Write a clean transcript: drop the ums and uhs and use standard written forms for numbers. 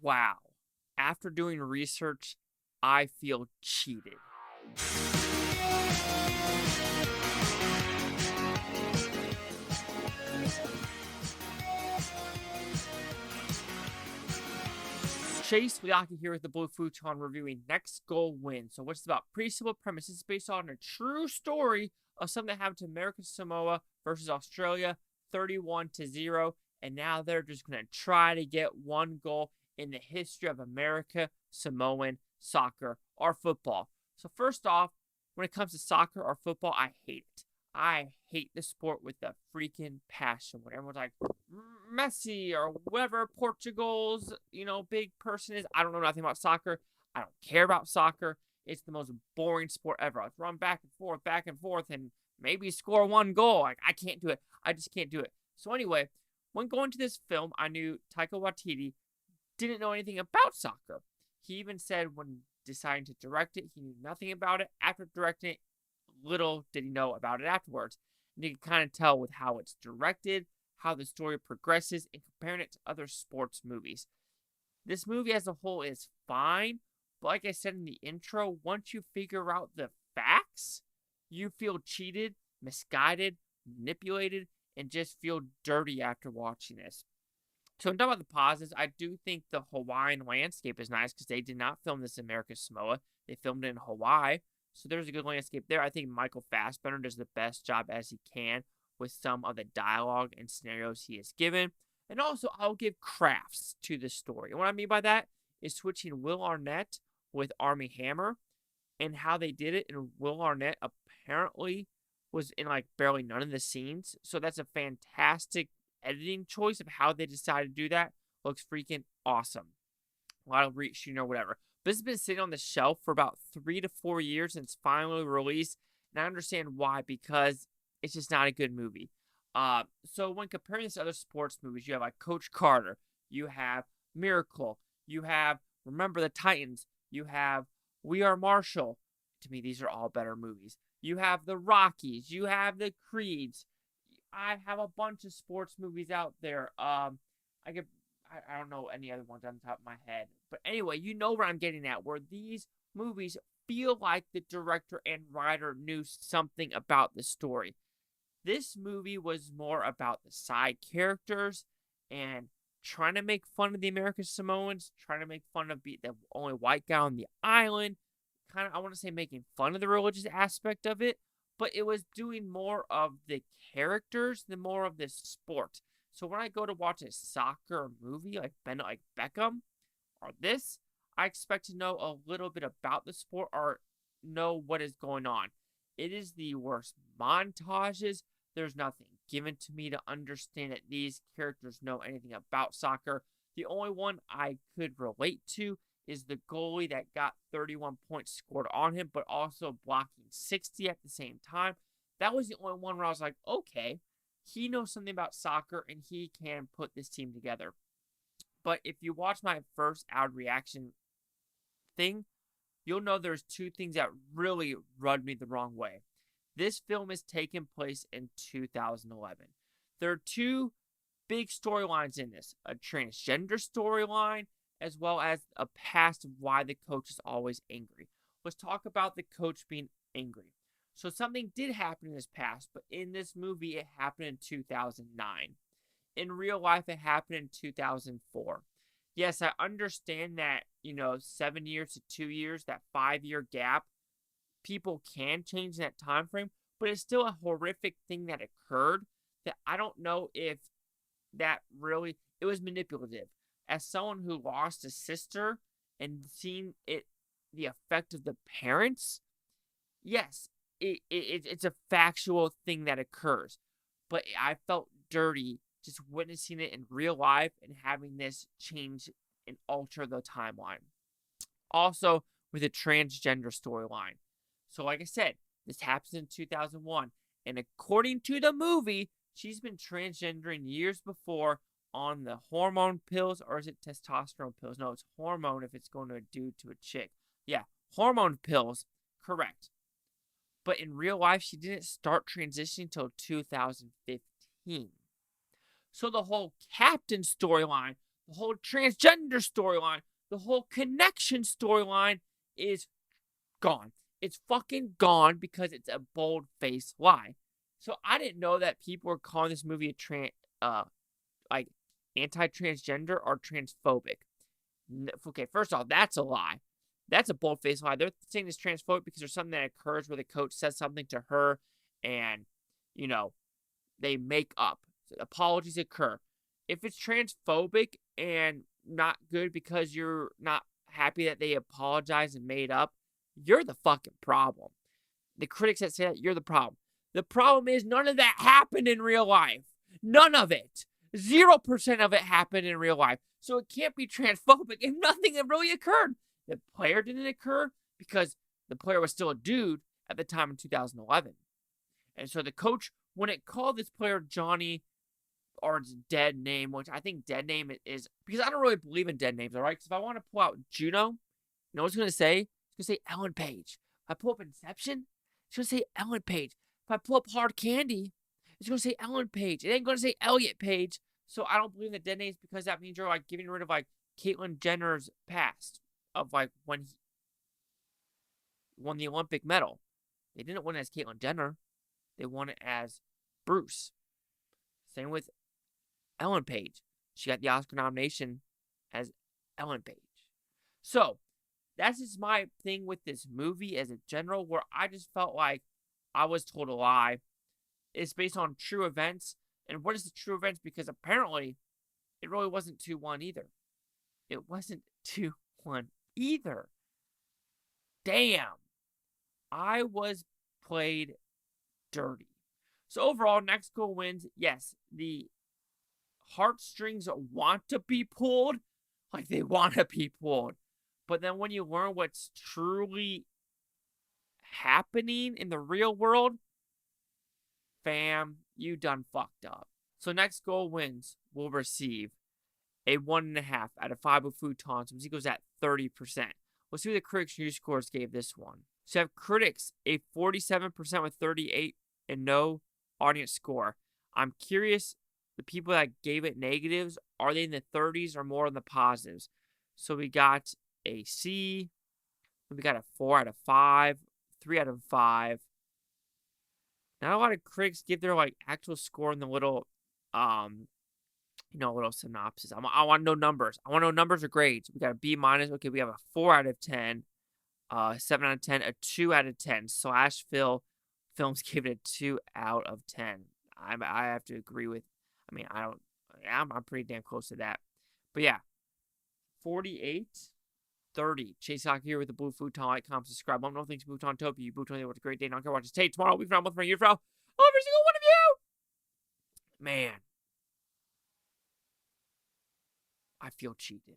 Wow. After doing research, I feel cheated. Chase Liaki here with the Blue Futon reviewing Next Goal Win. So what's it about? Pretty simple premise. This is based on a true story of something that happened to American Samoa versus Australia, 31-0. And now they're just going to try to get one goal in the history of America, Samoan soccer, or football. So first off, when it comes to soccer or football, I hate it. I hate the sport with a freaking passion. When everyone's like, Messi or whoever Portugal's, big person is. I don't know nothing about soccer. I don't care about soccer. It's the most boring sport ever. Let's run back and forth, and maybe score one goal. Like, I can't do it. I just can't do it. So anyway, when going to this film, I knew Taika Waititi didn't know anything about soccer. He even said when deciding to direct it, he knew nothing about it. After directing it, little did he know about it afterwards. And you can kind of tell with how it's directed, how the story progresses, and comparing it to other sports movies. This movie as a whole is fine, but like I said in the intro, once you figure out the facts, you feel cheated, misguided, manipulated, and just feel dirty after watching this. So I'm talking about the positives. I do think the Hawaiian landscape is nice because they did not film this in American Samoa. They filmed it in Hawaii. So there's a good landscape there. I think Michael Fassbender does the best job as he can with some of the dialogue and scenarios he is given. And also, I'll give crafts to the story. And what I mean by that is switching Will Arnett with Armie Hammer and how they did it. And Will Arnett apparently was in like barely none of the scenes. So that's a fantastic editing choice of how they decided to do that. Looks freaking awesome. A lot of reshooting or whatever. But this has been sitting on the shelf for about 3 to 4 years and it's finally released. And I understand why, because it's just not a good movie. So when comparing this to other sports movies, you have like Coach Carter, you have Miracle, you have Remember the Titans, you have We Are Marshall. To me, these are all better movies. You have the Rockies, you have the Creeds. I have a bunch of sports movies out there. I don't know any other ones on the top of my head. But anyway, you know where I'm getting at, where these movies feel like the director and writer knew something about the story. This movie was more about the side characters and trying to make fun of the American Samoans, trying to make fun of the only white guy on the island. Kind of, I want to say making fun of the religious aspect of it, but it was doing more of the characters than more of the sport. So when I go to watch a soccer movie like Beckham or this, I expect to know a little bit about the sport or know what is going on. It is the worst montages. There's nothing given to me to understand that these characters know anything about soccer. The only one I could relate to is the goalie that got 31 points scored on him, but also blocking 60 at the same time. That was the only one where I was like, okay, he knows something about soccer and he can put this team together. But if you watch my first out reaction thing, you'll know there's two things that really rubbed me the wrong way. This film is taking place in 2011. There are two big storylines in this. A transgender storyline as well as a past of why the coach is always angry. Let's talk about the coach being angry. So something did happen in his past, but in this movie it happened in 2009. In real life it happened in 2004. Yes, I understand that, 7 years to 2 years, that 5-year gap, people can change that time frame, but it's still a horrific thing that occurred that I don't know if that really, it was manipulative. As someone who lost a sister and seen the effect of the parents, yes, it's a factual thing that occurs. But I felt dirty just witnessing it in real life and having this change and alter the timeline. Also, with a transgender storyline. So like I said, this happens in 2001. And according to the movie, she's been transgendering years before on the hormone pills, or is it testosterone pills? No, it's hormone if it's going to a dude to a chick. Yeah, hormone pills, correct. But in real life, she didn't start transitioning until 2015. So the whole captain storyline, The whole transgender storyline, the whole connection storyline is gone. It's fucking gone because it's a bold-faced lie. So I didn't know that people were calling this movie like anti-transgender or transphobic. Okay, first off, that's a lie. That's a bold-faced lie. They're saying it's transphobic because there's something that occurs where the coach says something to her and, they make up. So apologies occur. If it's transphobic and not good because you're not happy that they apologized and made up, you're the fucking problem. The critics that say that, you're the problem. The problem is none of that happened in real life. None of it. 0% of it happened in real life. So it can't be transphobic if nothing really occurred. The player didn't occur because the player was still a dude at the time in 2011. And so the coach wouldn't call this player Johnny or its dead name, which I think dead name is, because I don't really believe in dead names, all right? Because if I want to pull out Juno, you know what it's going to say? It's going to say Ellen Page. If I pull up Inception, it's going to say Ellen Page. If I pull up Hard Candy, it's going to say Ellen Page. It ain't going to say Elliot Page. So I don't believe in the dead names because that means you're like getting rid of like Caitlyn Jenner's past of like when he won the Olympic medal. They didn't win as Caitlyn Jenner. They won it as Bruce. Same with Ellen Page. She got the Oscar nomination as Ellen Page. So that's just my thing with this movie as a general, where I just felt like I was told a lie. It's based on true events. And what is the true events? Because apparently it really wasn't 2-1 either. It wasn't 2-1 either. Damn. I was played dirty. So overall, next goal wins. Yes, the heartstrings want to be pulled. Like they want to be pulled. But then when you learn what's truly happening in the real world, fam, you done fucked up. So next goal wins will receive a 1.5 out of 5 with Futon. So this goes at 30%. We'll see what the critics' news scores gave this one. So you have critics a 47% with 38 and no audience score. I'm curious, the people that gave it negatives, are they in the 30s or more in the positives? So we got a C, we got a 4 out of 5, 3 out of 5. Not a lot of critics give their like actual score in the little, little synopsis. I want to know numbers. I want to know numbers or grades. We got a B minus. Okay, we have a 4 out of 10, 7 out of 10, a 2 out of 10. Slash Films gave it a 2 out of 10. I have to agree with. I'm pretty damn close to that. But yeah, 48. 30. Chase Hockey here with the Blue Futon. Like, comment, subscribe. Let me know things Futon Topi. You Futon, it was a great day. Don't care what to take tomorrow. We've found both for you, for every single one of you. Man, I feel cheated.